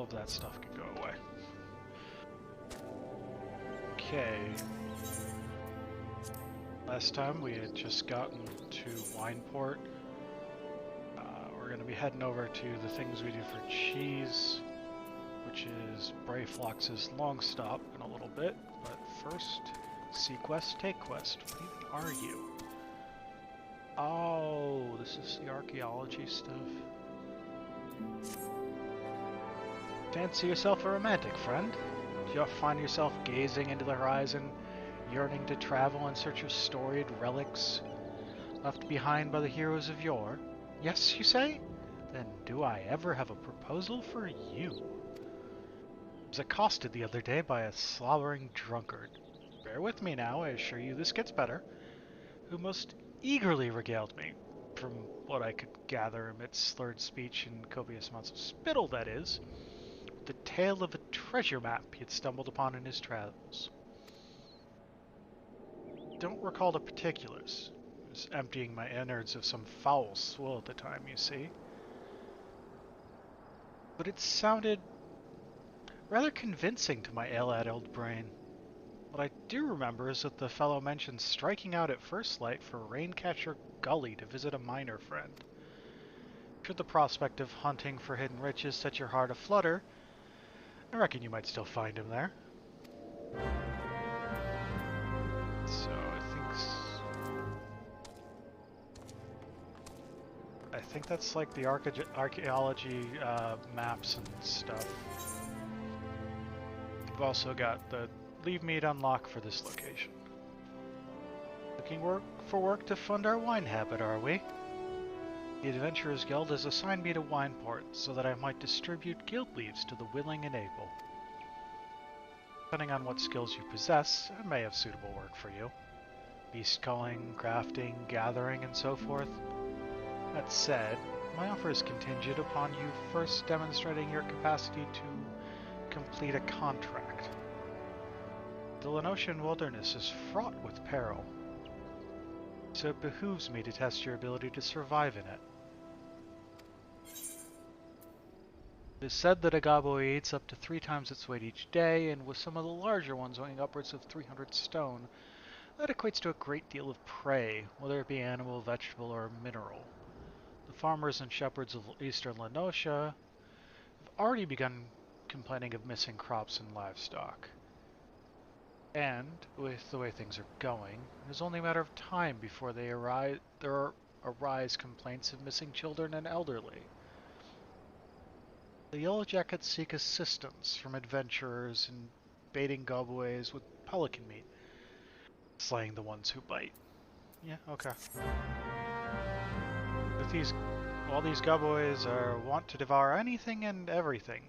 of that stuff can go away. Okay. Last time we had just gotten to Wineport. We're going to be heading over to the things we do for cheese, which is Brayflox's long stop in a little bit. But first, see quest, take quest. What even are you? Oh, this is the archaeology stuff. Fancy yourself a romantic, friend? Do you find yourself gazing into the horizon, yearning to travel in search of storied relics left behind by the heroes of yore? Yes, you say? Then do I ever have a proposal for you? I was accosted the other day by a slobbering drunkard. Bear with me now, I assure you this gets better. Who most eagerly regaled me, from what I could gather amidst slurred speech and copious amounts of spittle, that is, the tale of a treasure map he had stumbled upon in his travels. Don't recall the particulars. I was emptying my innards of some foul swill at the time, you see. But it sounded rather convincing to my ale-addled brain. What I do remember is that the fellow mentioned striking out at first light for Raincatcher Gully to visit a miner friend. Should the prospect of hunting for hidden riches set your heart aflutter, I reckon you might still find him there. So I think that's like the archaeology maps and stuff. We've also got the leave meat unlocked for this location. Looking for work to fund our wine habit, are we? The Adventurers Guild has assigned me to Wineport so that I might distribute guild leaves to the willing and able. Depending on what skills you possess, I may have suitable work for you. Beast culling, crafting, gathering, and so forth. That said, my offer is contingent upon you first demonstrating your capacity to complete a contract. The Lenosian wilderness is fraught with peril, so it behooves me to test your ability to survive in it. It is said that a goboi eats up to 3 times its weight each day, and with some of the larger ones weighing upwards of 300 stone, that equates to a great deal of prey, whether it be animal, vegetable, or mineral. The farmers and shepherds of eastern Lenosha have already begun complaining of missing crops and livestock. And, with the way things are going, it is only a matter of time before there arise complaints of missing children and elderly. The Yellowjackets seek assistance from adventurers in baiting gobois with pelican meat, slaying the ones who bite. Yeah, okay. With all these gobois are wont to devour anything and everything.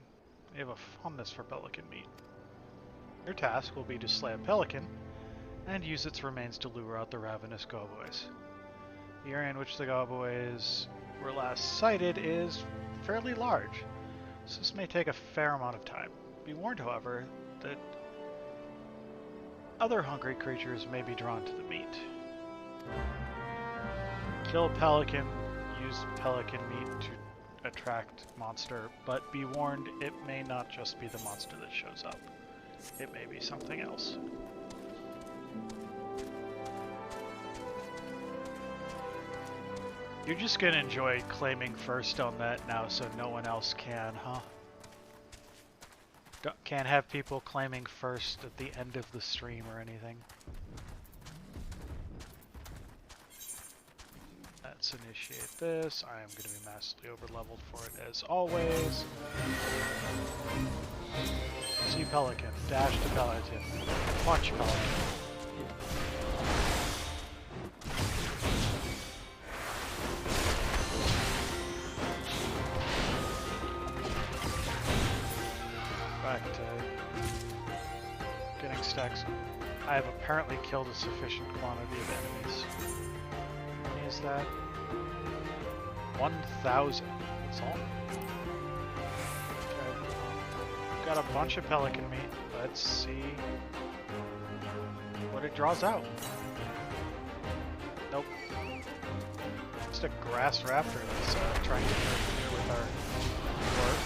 They have a fondness for pelican meat. Your task will be to slay a pelican, and use its remains to lure out the ravenous gobois. The area in which the gobois were last sighted is fairly large, so this may take a fair amount of time. Be warned, however, that other hungry creatures may be drawn to the meat. Kill a pelican, use pelican meat to attract monster, but be warned, it may not just be the monster that shows up. It may be something else. You're just gonna enjoy claiming first on that now so no one else can, huh? Can't have people claiming first at the end of the stream or anything. Let's initiate this. I am going to be massively over-leveled for it as always. See pelican, dash to pelican, punch pelican. Back to getting stacks. I have apparently killed a sufficient quantity of enemies. How many is that? 1,000. That's all? Okay. Got a bunch of pelican meat. Let's see what it draws out. Nope. Just a grass raptor that's trying to interfere with our work.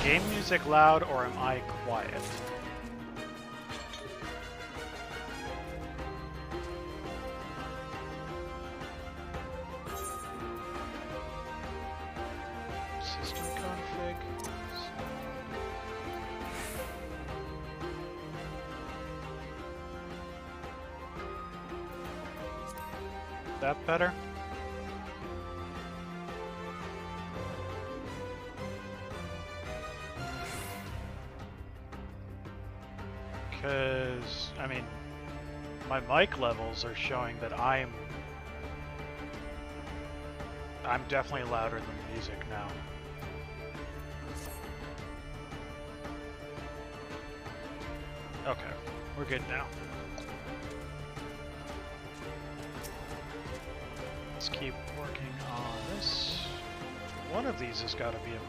game music loud or am I quiet? System config. That better? Because, I mean, my mic levels are showing that I'm definitely louder than the music now. Okay, we're good now. Let's keep working on this. One of these has got to be a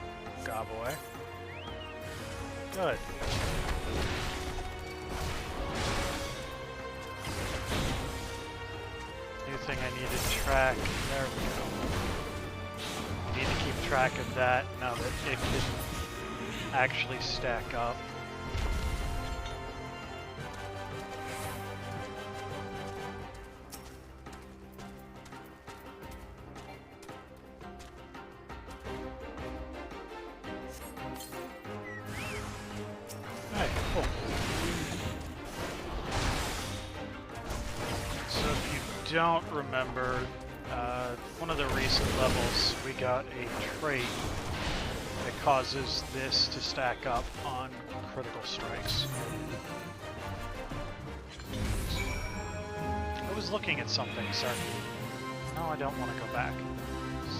gobboy. Good. New thing I need to track. There we go. I need to keep track of that now that it can actually stack up. Alright, cool. So if you don't remember, one of the recent levels we got a trait that causes this to stack up on critical strikes. I was looking at something, sorry. No, I don't want to go back.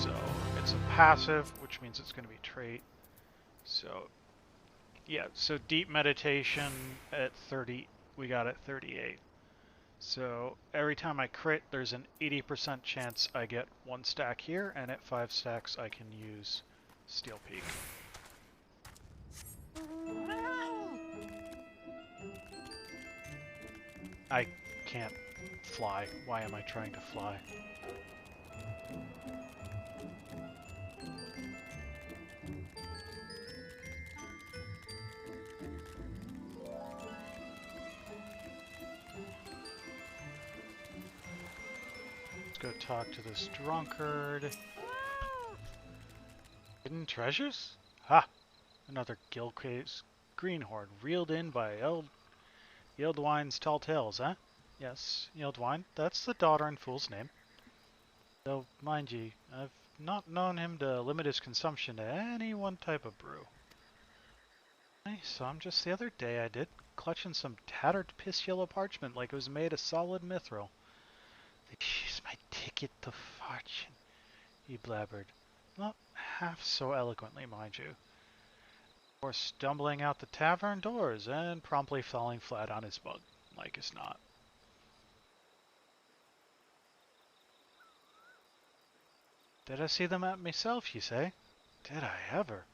So it's a passive, which means it's going to be trait. So yeah, so deep meditation at 30, we got at 38. So every time I crit, there's an 80% chance I get 1 stack here, and at 5 stacks I can use Steel Peak. I can't fly. Why am I trying to fly? Go talk to this drunkard. Hidden treasures? Ha! Another guild case greenhorn reeled in by Yieldwine's tall tales, huh? Yes, Yieldwine. That's the daughter and fool's name. Though, mind ye, I've not known him to limit his consumption to any one type of brew. I saw him just the other day, I did, clutching some tattered piss yellow parchment like it was made of solid mithril. She's my ticket to fortune, he blabbered, not half so eloquently, mind you, before stumbling out the tavern doors and promptly falling flat on his bug, like as not. Did I see them at myself, you say? Did I ever?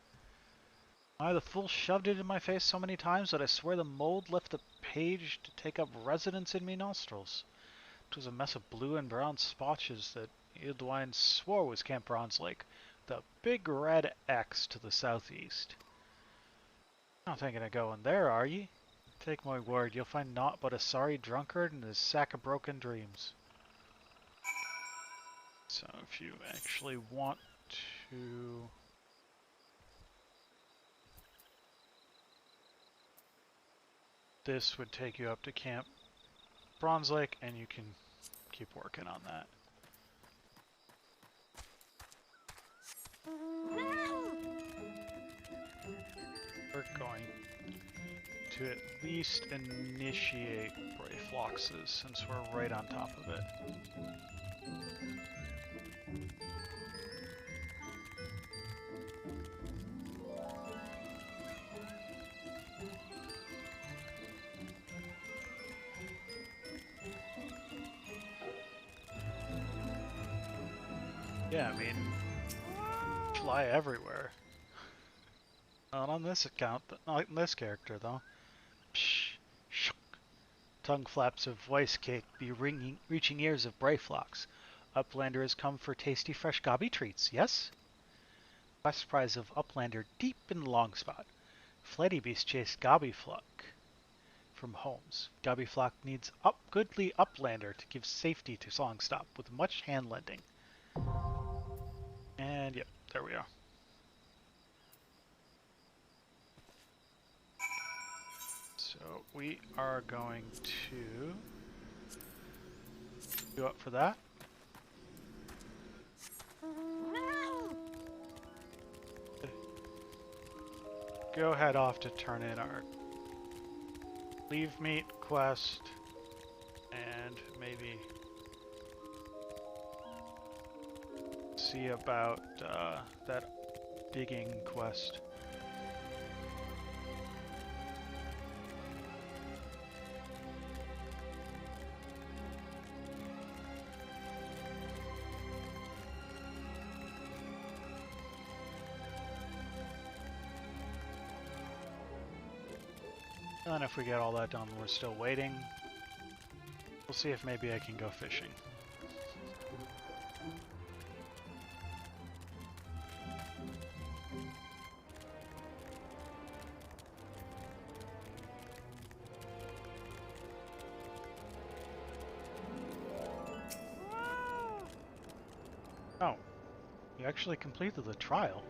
Why, the fool shoved it in my face so many times that I swear the mold left the page to take up residence in me nostrils. It was a mess of blue and brown splotches that Yieldwine swore was Camp Bronze Lake, with a big red X to the southeast. Not thinking of going there, are ye? Take my word, you'll find naught but a sorry drunkard and his sack of broken dreams. So if you actually want to... This would take you up to Camp Bronze Lake, and you can keep working on that. We're going to at least initiate Brayfloxes since we're right on top of it. Yeah, I mean, fly everywhere. Not on this account, not in this character, though. Psh, shuk. Tongue flaps of voice cake be reaching ears of Brayflox. Uplander has come for tasty fresh gobby treats, yes? Quest prize of Uplander Deep in Longspot. Flighty Beast chased Gobbyflock from Holmes. Gobbyflock needs goodly Uplander to give safety to Songstop with much hand-lending. And yep, there we are. So we are going to go up for that. Go head off to turn in our leave meat quest and maybe see about that digging quest. And then if we get all that done, we're still waiting. We'll see if maybe I can go fishing. Oh, you actually completed the trial.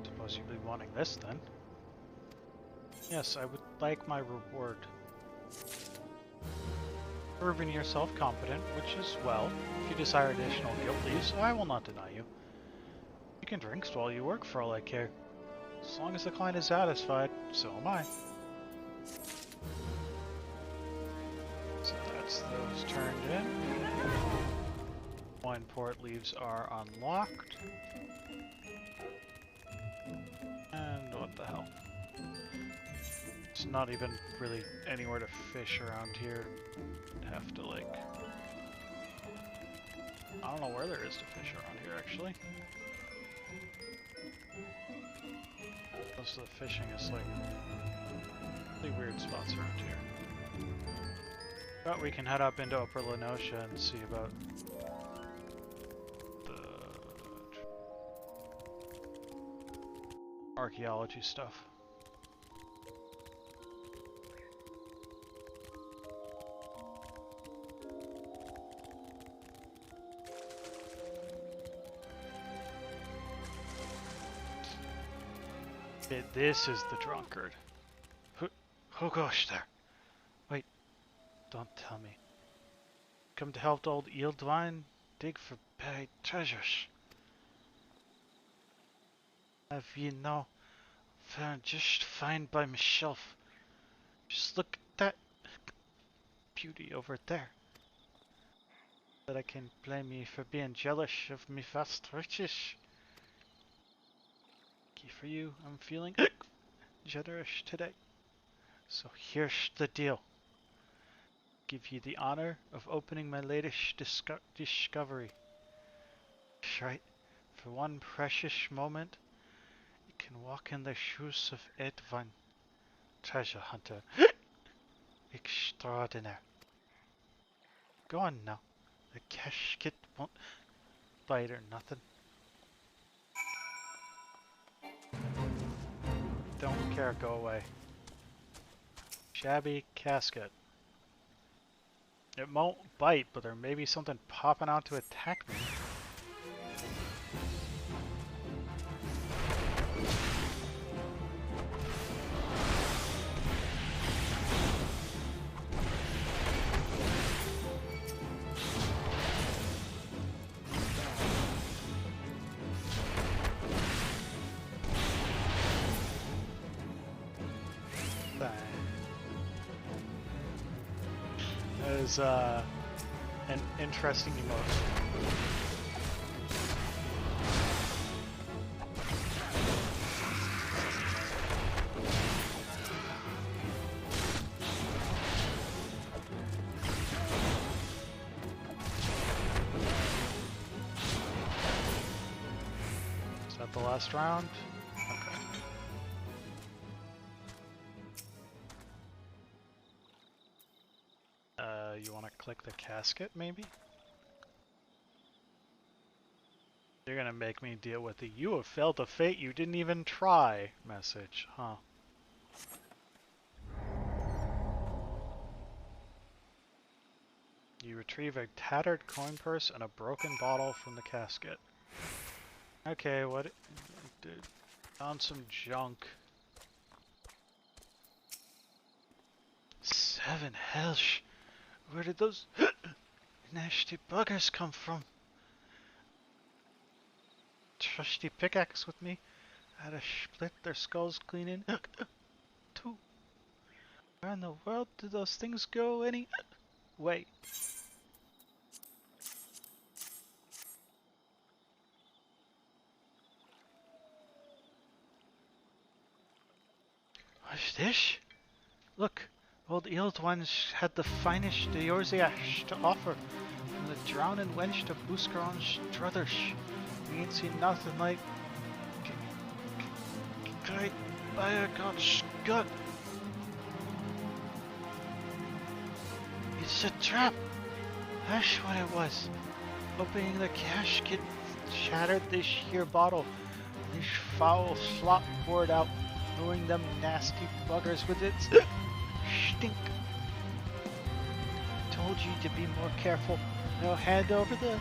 Suppose you'd be wanting this then. Yes, I would like my reward. Proving yourself competent, which is well. If you desire additional guild leaves, I will not deny you. You can drink while you work for all I care. As long as the client is satisfied, so am I. So that's those turned in. Wine port leaves are unlocked. And what the hell? It's not even really anywhere to fish around here. I'd have to like... I don't know where there is to fish around here actually. Most of the fishing is like really weird spots around here. But we can head up into Upper Lenosha and see about the archaeology stuff. This is the drunkard. Oh gosh, there. Wait, don't tell me. Come to help old Eildwine dig for buried treasures. Have you no found just fine by myself? Just look at that beauty over there. That I can blame me for being jealous of me vast riches. For you, I'm feeling generous today. So here's the deal. Give you the honor of opening my latest discovery. That's right. For one precious moment, you can walk in the shoes of Eildwine, treasure hunter extraordinaire. Go on now. The casket won't bite or nothing. Don't care, go away. Shabby casket. It won't bite, but there may be something popping out to attack me. Is an interesting emotion. Is that the last round? You want to click the casket, maybe? You're gonna make me deal with it. You have failed a fate you didn't even try. Message, huh? You retrieve a tattered coin purse and a broken bottle from the casket. Okay, what? Found some junk. 7 helsh. Where did those nasty buggers come from? Trusty pickaxe with me. Had to split their skulls clean in. 2. Where in the world did those things go any? Wait. What's this? Look, old Eeld ones had the finest Deorziash to offer. From the drowning wench to Buscaron's druthers. We ain't seen nothing like... Great by a God's gut. It's a trap. That's what it was. Opening the casket shattered this here bottle. This foul slop poured out, knowing them nasty buggers with its stink. Told you to be more careful. Now hand over the...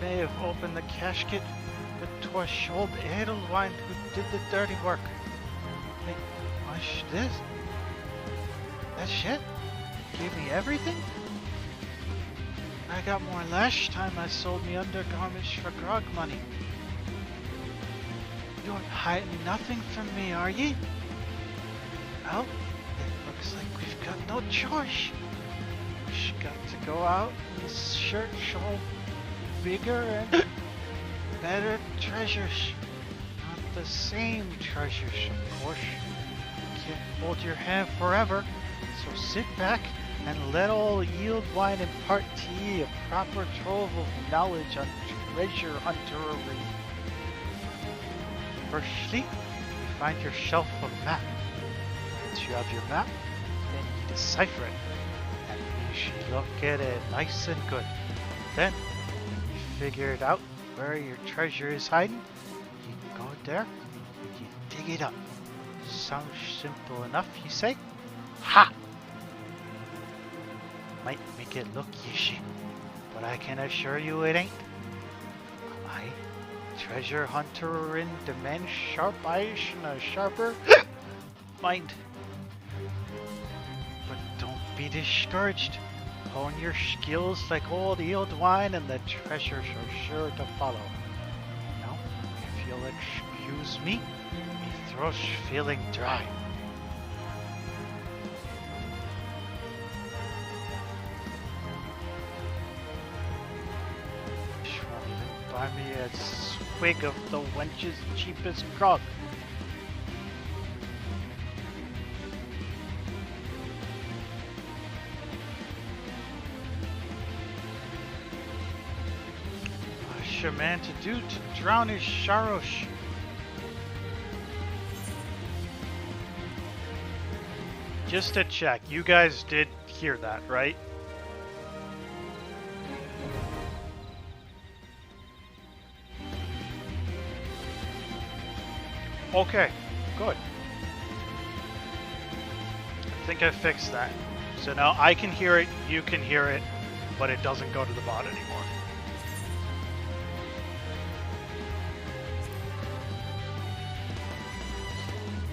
May have opened the casket, but 'twas old Edelwine who did the dirty work. Hey, what's this? That shit? Gave me everything? I got more last time I sold me undergarments for grog money. You aren't hiding nothing from me, are ye? Well, it looks like we've got no choice. We've got to go out in search of bigger and better treasures. Not the same treasures, of course. Can't hold your hand forever, so sit back and let all Yield Wine impart to ye a proper trove of knowledge on treasure huntery. Firstly, you find yourself a map. Once you have your map, then you decipher it. And you should look at it nice and good. Then, when you figure it out where your treasure is hiding, you go there, you dig it up. Sounds simple enough, you say? Ha! Might make it look easy, but I can assure you it ain't. I, treasure hunter in demand sharp eyes and a sharper mind. But don't be discouraged. Hone your skills like old Eeld Wine and the treasures are sure to follow. Now, if you'll excuse me, my throat's feeling dry. Buy me a swig of the wench's cheapest grog. What's your man to do to drown his sorrows? Just to check, you guys did hear that, right? Okay, good. I think I fixed that. So now I can hear it, you can hear it, but it doesn't go to the bot anymore.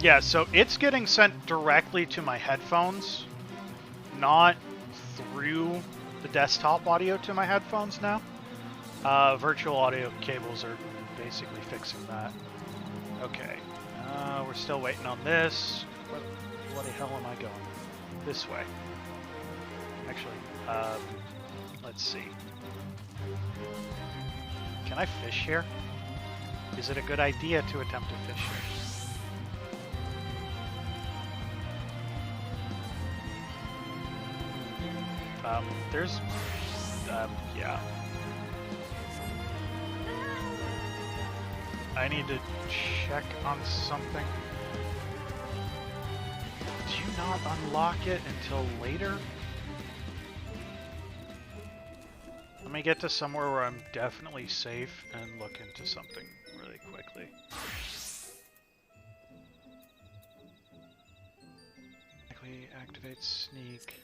Yeah, so it's getting sent directly to my headphones, not through the desktop audio to my headphones now. Virtual audio cables are basically fixing that. Okay. We're still waiting on this. What the hell am I going? This way. Actually, let's see. Can I fish here? Is it a good idea to attempt to fish here? There's, yeah. I need to check on something. Do you not unlock it until later? Let me get to somewhere where I'm definitely safe and look into something really quickly. Activate sneak.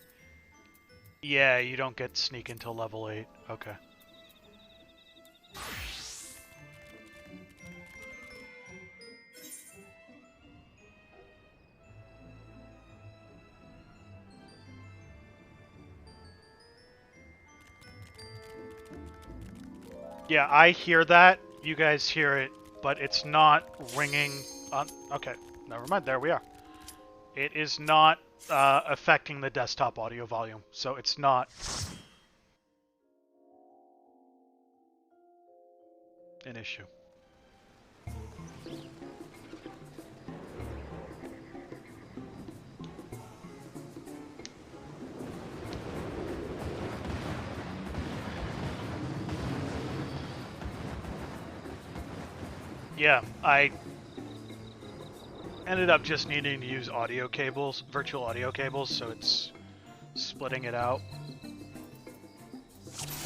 Yeah, you don't get sneak until level 8. Okay. Yeah, I hear that. You guys hear it, but it's not ringing on... Okay, never mind. There we are. It is not affecting the desktop audio volume, so it's not an issue. Yeah, I ended up just needing to use audio cables, virtual audio cables, so it's splitting it out.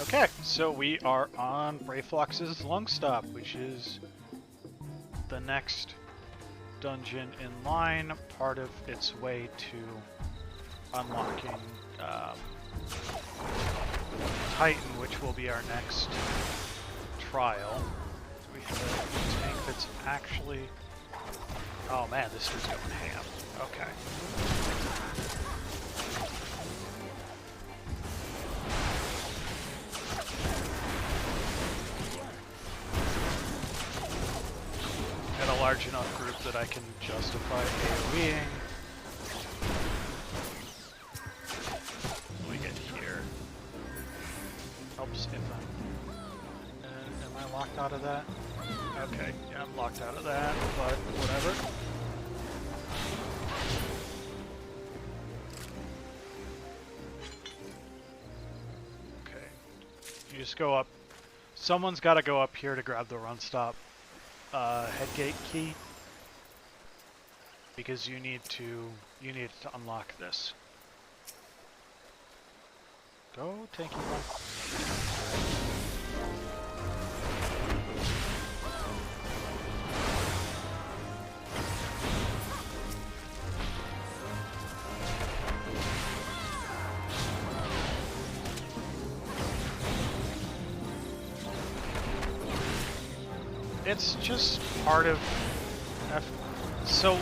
Okay, so we are on Brayflox's Lung Stop, which is the next dungeon in line, part of its way to unlocking Titan, which will be our next trial. We have a tank that's actually... Oh man, this is going ham. Okay. Got a large enough group that I can justify AoEing. What do we get here? Helps if I'm... am I locked out of that? Okay, yeah, I'm locked out of that, but whatever. Okay. You just go up. Someone's got to go up here to grab the run stop headgate key. Because you need to unlock this. Go, tanky one. It's just part of so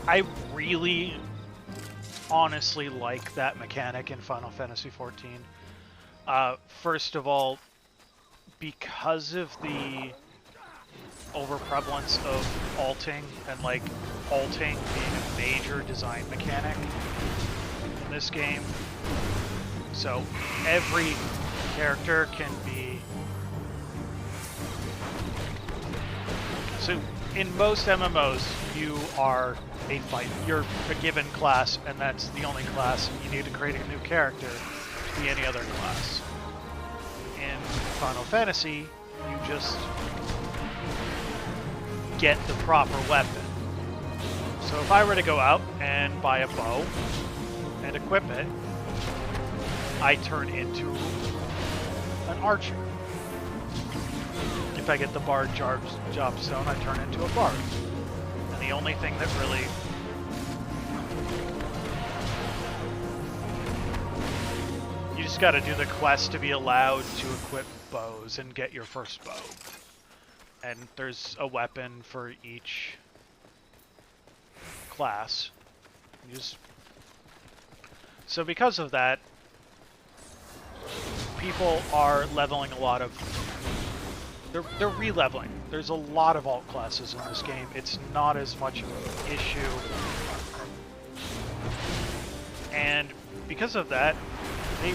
I really honestly like that mechanic in Final Fantasy XIV. First of all, because of the overprevalence of alting and like alting being a major design mechanic in this game. So every character can be... So in most MMOs, you are a fight. You're a given class, and that's the only class. You need to create a new character to be any other class. In Final Fantasy, you just get the proper weapon. So if I were to go out and buy a bow and equip it, I turn into an archer. If I get the Bard Job Stone, I turn into a Bard. And the only thing that really... You just gotta do the quest to be allowed to equip bows and get your first bow. And there's a weapon for each class. You just... So because of that, people are leveling a lot of... They're re-leveling. There's a lot of alt classes in this game. It's not as much of an issue. And because of that, they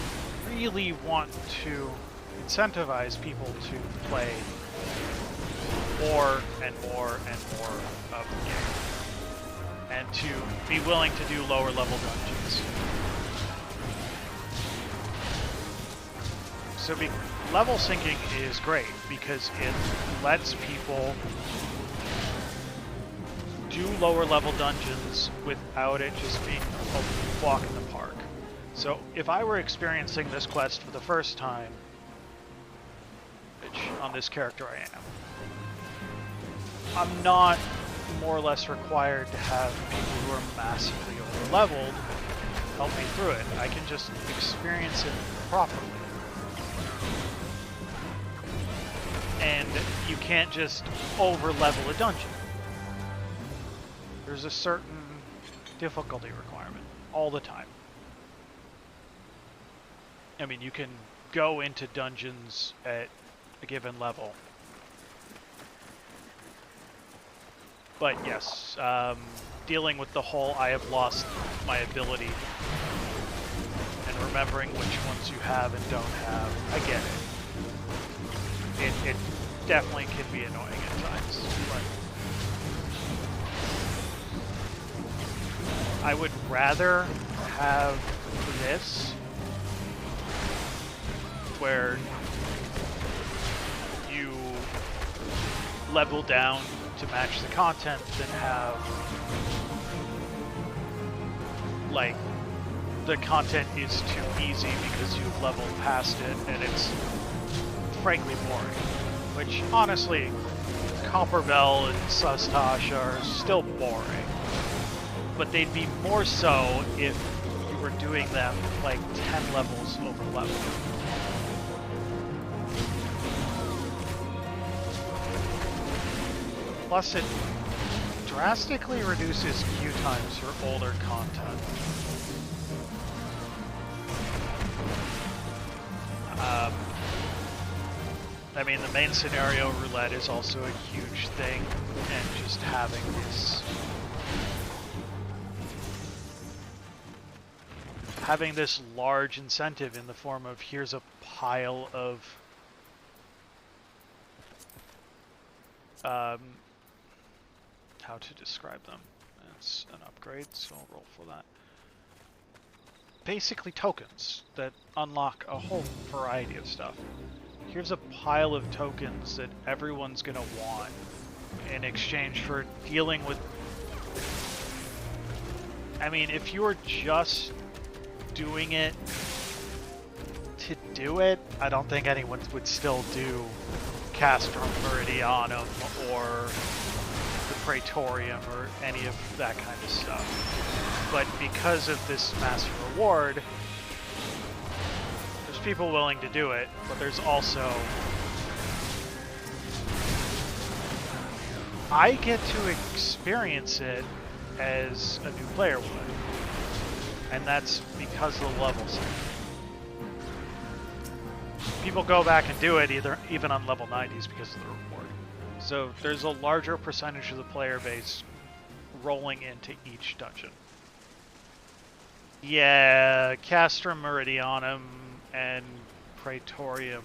really want to incentivize people to play more and more and more of the game. And to be willing to do lower level dungeons. So level syncing is great because it lets people do lower level dungeons without it just being a walk in the park. So if I were experiencing this quest for the first time, which on this character I am, I'm not more or less required to have people who are massively over-leveled help me through it. I can just experience it properly. And you can't just over-level a dungeon. There's a certain difficulty requirement all the time. I mean, you can go into dungeons at a given level. But yes, dealing with the whole I have lost my ability and remembering which ones you have and don't have, I get it. It definitely can be annoying at times, but I would rather have this where you level down to match the content than have like the content is too easy because you've leveled past it and it's frankly boring. Which honestly, Copperbell and Sustosh are still boring. But they'd be more so if you were doing them like 10 levels over level. Plus, it drastically reduces queue times for older content. I mean, the main scenario roulette is also a huge thing, and just having this large incentive in the form of here's a pile of how to describe them. It's an upgrade, so I'll roll for that. Basically tokens that unlock a whole variety of stuff. Here's a pile of tokens that everyone's gonna want in exchange for dealing with... I mean, if you were just doing it to do it, I don't think anyone would still do Castrum Meridianum or the Praetorium or any of that kind of stuff. But because of this massive reward, there's people willing to do it, but there's also... I get to experience it as a new player would. And that's because of the level set. People go back and do it even on level 90s because of the reward. So there's a larger percentage of the player base rolling into each dungeon. Yeah, Castrum Meridianum and Praetorium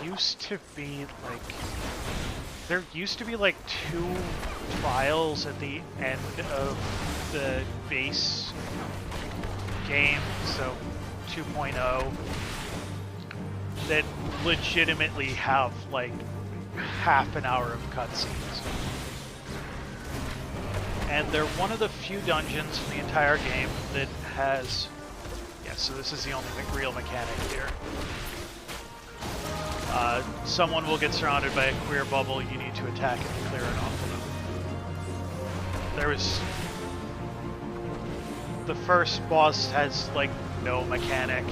used to be like... There used to be like 2 trials at the end of the base game, so 2.0, that legitimately have like half an hour of cutscenes. And they're one of the few dungeons in the entire game that has... Yeah, so this is the only real mechanic here. Someone will get surrounded by a queer bubble, you need to attack it and clear it off of them. There was... The first boss has, like, no mechanic.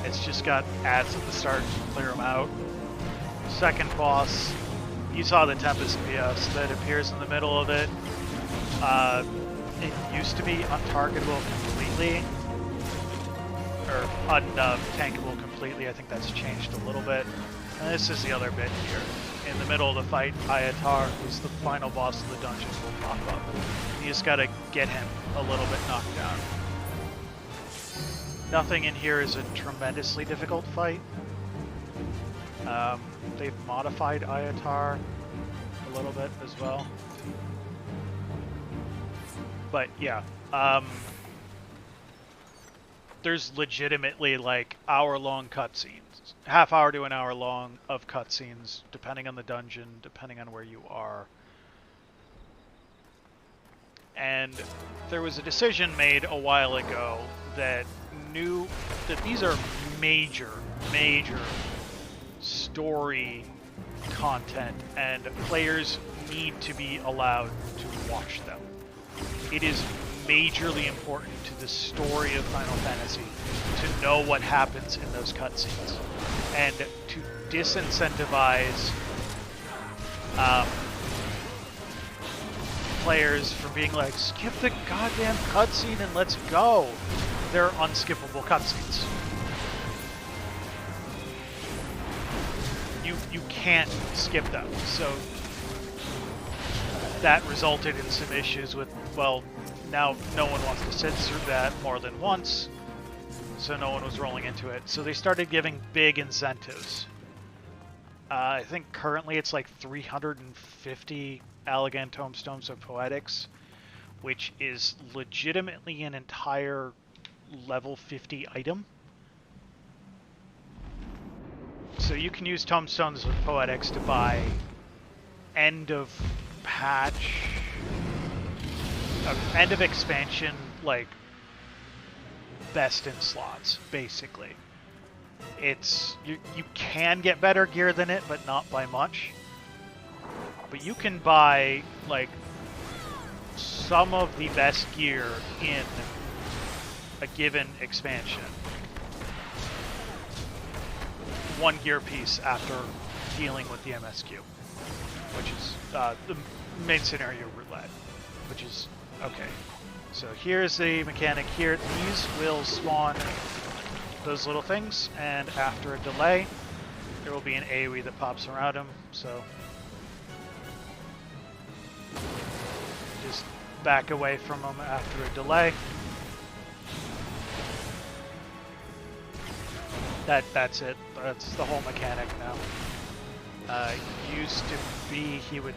It's just got ads at the start to clear them out. Second boss, you saw the Tempest PS that appears in the middle of it. It used to be untargetable completely. Or untankable completely. I think that's changed a little bit. And this is the other bit here. In the middle of the fight, Ayatar, who's the final boss of the dungeon, will pop up. You just gotta get him a little bit knocked down. Nothing in here is a tremendously difficult fight. They've modified Ayatar a little bit as well. But yeah, there's legitimately like hour-long cutscenes. Half hour to an hour long of cutscenes, depending on the dungeon, depending on where you are. And there was a decision made a while ago that that these are major story content, and players need to be allowed to watch them. It is majorly important to the story of Final Fantasy to know what happens in those cutscenes, and to disincentivize players from being like, skip the goddamn cutscene and let's go. They're unskippable cutscenes. You can't skip them. So that resulted in some issues with, well, now no one wants to sit through that more than once, so no one was rolling into it. So they started giving big incentives. I think currently it's like 350 Allegan Tomestones of Poetics, which is legitimately an entire level 50 item. So you can use Tomestones of Poetics to buy end of patch, end of expansion, like best in slots, basically. It's you can get better gear than it, but not by much. But you can buy like some of the best gear in a given expansion. One gear piece after dealing with the MSQ, which is the main scenario roulette, which is okay. So here's the mechanic here. These will spawn those little things, and after a delay, there will be an AoE that pops around them. So just back away from them after a delay. That's it. That's the whole mechanic now. Used to be he would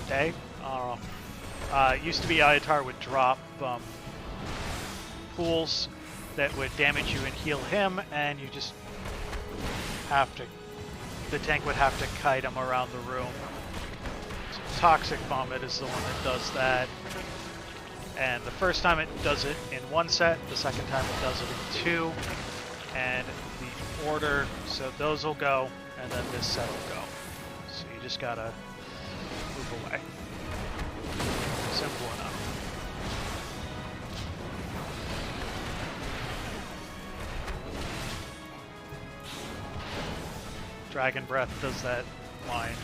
I don't know. Used to be Ayatar would drop pools that would damage you and heal him, and you just have to. The tank would have to kite him around the room. So Toxic Vomit is the one that does that. And the first time it does it in one set, the second time it does it in two. And the order, so those will go, and then this set will go. So you just gotta move away. Simple enough. Dragon Breath does that line.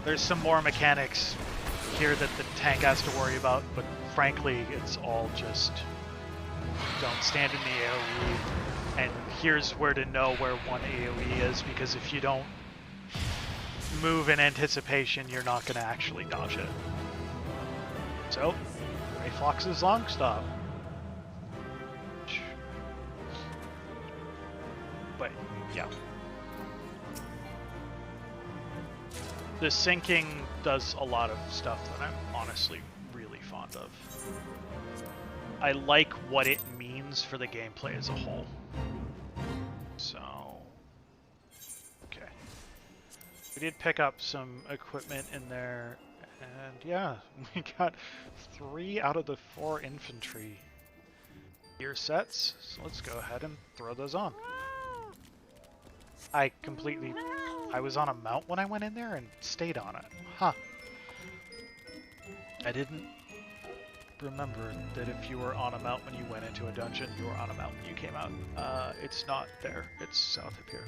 There's some more mechanics here that the tank has to worry about, but frankly, it's all just don't stand in the AoE, and here's where to know where one AoE is, because if you don't move in anticipation, you're not going to actually dodge it. So, Ray Fox's long stop. But, yeah. The syncing does a lot of stuff that I'm honestly really fond of. I like what it means for the gameplay as a whole. So, okay. We did pick up some equipment in there, and yeah, we got 3 out of the 4 infantry gear sets. So let's go ahead and throw those on. I was on a mount when I went in there and stayed on it. Huh. I didn't remember that if you were on a mount when you went into a dungeon, you were on a mount when you came out. It's not there. It's south of here.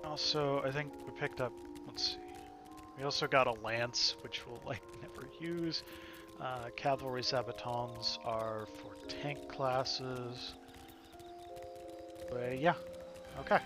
Also, I think we picked up, let's see. We also got a lance, which we'll like never use. Cavalry Sabatons are for tank classes. But yeah, okay.